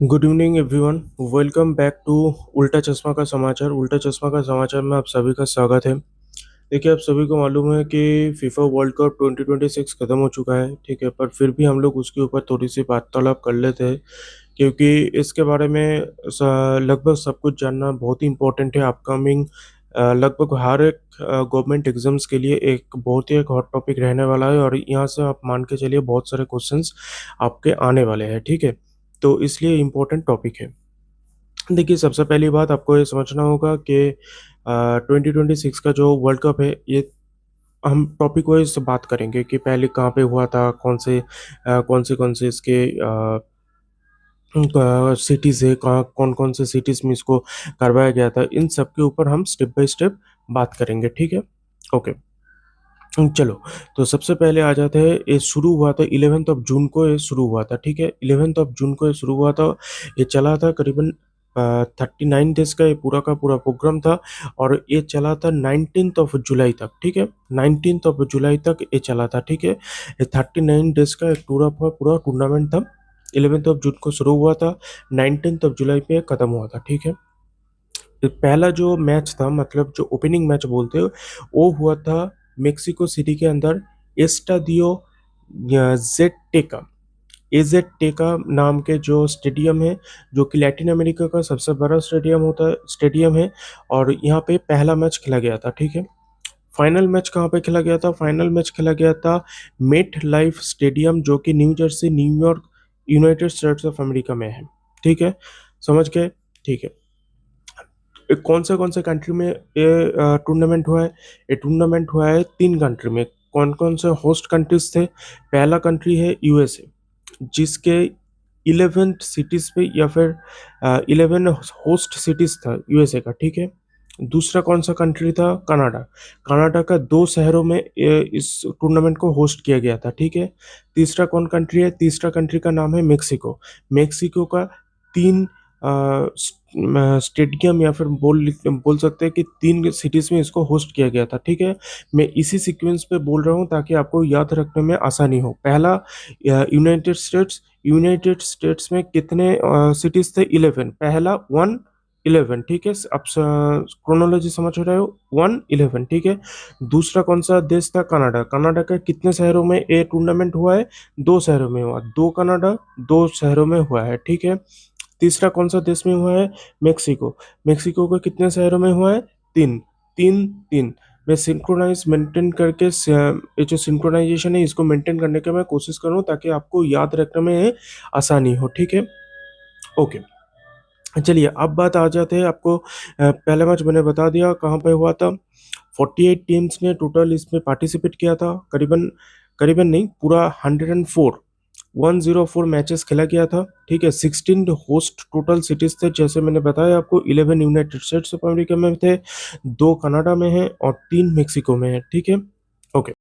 Good evening everyone. Welcome back to Ulta Chashma का समाचार। उल्टा चश्मा का समाचार में आप सभी का स्वागत है। देखिए, आप सभी को मालूम है कि फीफा वर्ल्ड कप 2026 खत्म हो चुका है, ठीक है, पर फिर भी हम लोग उसके ऊपर थोड़ी सी वार्तालाप कर लेते हैं क्योंकि इसके बारे में लगभग सब कुछ जानना बहुत ही इम्पोर्टेंट है। अपकमिंग लगभग हर एक गवर्नमेंट एग्जाम्स के लिए एक बहुत ही एक हॉट टॉपिक रहने वाला है और यहाँ से आप मान के चलिए बहुत सारे क्वेश्चंस आपके आने वाले हैं, ठीक है। तो इसलिए इम्पोर्टेंट टॉपिक है। देखिए, सबसे पहली बात आपको ये समझना होगा कि 2026 का जो वर्ल्ड कप है, ये हम टॉपिक वाइज बात करेंगे कि पहले कहाँ पे हुआ था, कौन से इसके सिटीज़ है, कहाँ कौन से सिटीज़ में इसको करवाया गया था, इन सब के ऊपर हम स्टेप बाय स्टेप बात करेंगे, ठीक है। ओके। चलो, तो सबसे पहले आ जाते हैं। ये शुरू हुआ था 11th ऑफ जून को, ये शुरू हुआ था, ठीक है। 11th ऑफ जून को ये शुरू हुआ था। ये चला था करीबन 39 डेज का ये पूरा का पूरा प्रोग्राम था और ये चला था 19th ऑफ जुलाई तक, ठीक है। 19th ऑफ जुलाई तक ये चला था, ठीक है। ये 39 डेज का एक पूरा पूरा टूर्नामेंट था। 11th ऑफ जून को शुरू हुआ था, 19th ऑफ जुलाई पे खत्म हुआ था, ठीक है। तो पहला जो मैच था, मतलब जो ओपनिंग मैच बोलते हो, वो हुआ था मेक्सिको सिटी के अंदर एस्टाडियो जेटेका। एजेटेका नाम के जो स्टेडियम है, जो कि लैटिन अमेरिका का सबसे बड़ा स्टेडियम है और यहाँ पे पहला मैच खेला गया था, ठीक है। फाइनल मैच कहाँ पे खेला गया था? फाइनल मैच खेला गया था मेट लाइफ स्टेडियम, जो कि new Jersey, New York, United states of America में है, ठीक है। समझ गए? ठीक है। कौन से कंट्री में ये टूर्नामेंट हुआ है? ये टूर्नामेंट हुआ है 3 कंट्री में। कौन कौन से होस्ट कंट्रीज थे? पहला कंट्री है यूएसए, जिसके 11 सिटीज पे या फिर 11 होस्ट सिटीज था यूएसए का, ठीक है। दूसरा कौन सा कंट्री था? कनाडा। कनाडा का 2 शहरों में इस टूर्नामेंट को होस्ट किया गया था, ठीक है। तीसरा कौन कंट्री है? तीसरा कंट्री का नाम है मेक्सिको। मेक्सिको का 3 स्टेडियम या फिर बोल सकते हैं कि 3 सिटीज में इसको होस्ट किया गया था, ठीक है। मैं इसी सीक्वेंस पे बोल रहा हूँ ताकि आपको याद रखने में आसानी हो। पहला यूनाइटेड स्टेट्स। यूनाइटेड स्टेट्स में कितने सिटीज थे? 11। पहला 1-11, ठीक है। आप क्रोनोलॉजी समझ रहे हो? 1-11, ठीक है। दूसरा कौन सा देश था? कनाडा। कनाडा के कितने शहरों में ये टूर्नामेंट हुआ है? 2 शहरों में हुआ। 2 कनाडा, 2 शहरों में हुआ है, ठीक है। तीसरा कौन सा देश में हुआ है? मेक्सिको। मेक्सिको के कितने शहरों में हुआ है? 3। 3-3। मैं सिंक्रोनाइज मेंटेन करके ये जो सिंक्रोनाइजेशन है, इसको मेंटेन करने की मैं कोशिश करूँ ताकि आपको याद रखने में आसानी हो, ठीक है। ओके। चलिए, अब बात आ जाते हैं आपको। पहला मैच मैंने बता दिया कहाँ पे हुआ था। 48 टीम्स ने टोटल इसमें पार्टिसिपेट किया था। करीबन करीबन नहीं, पूरा 104 मैचेस खेला गया था, ठीक है। 16 होस्ट टोटल सिटीज थे, जैसे मैंने बताया आपको। 11 यूनाइटेड स्टेट्स ऑफ अमेरिका में थे, 2 कनाडा में है और 3 मेक्सिको में है, ठीक है। ओके।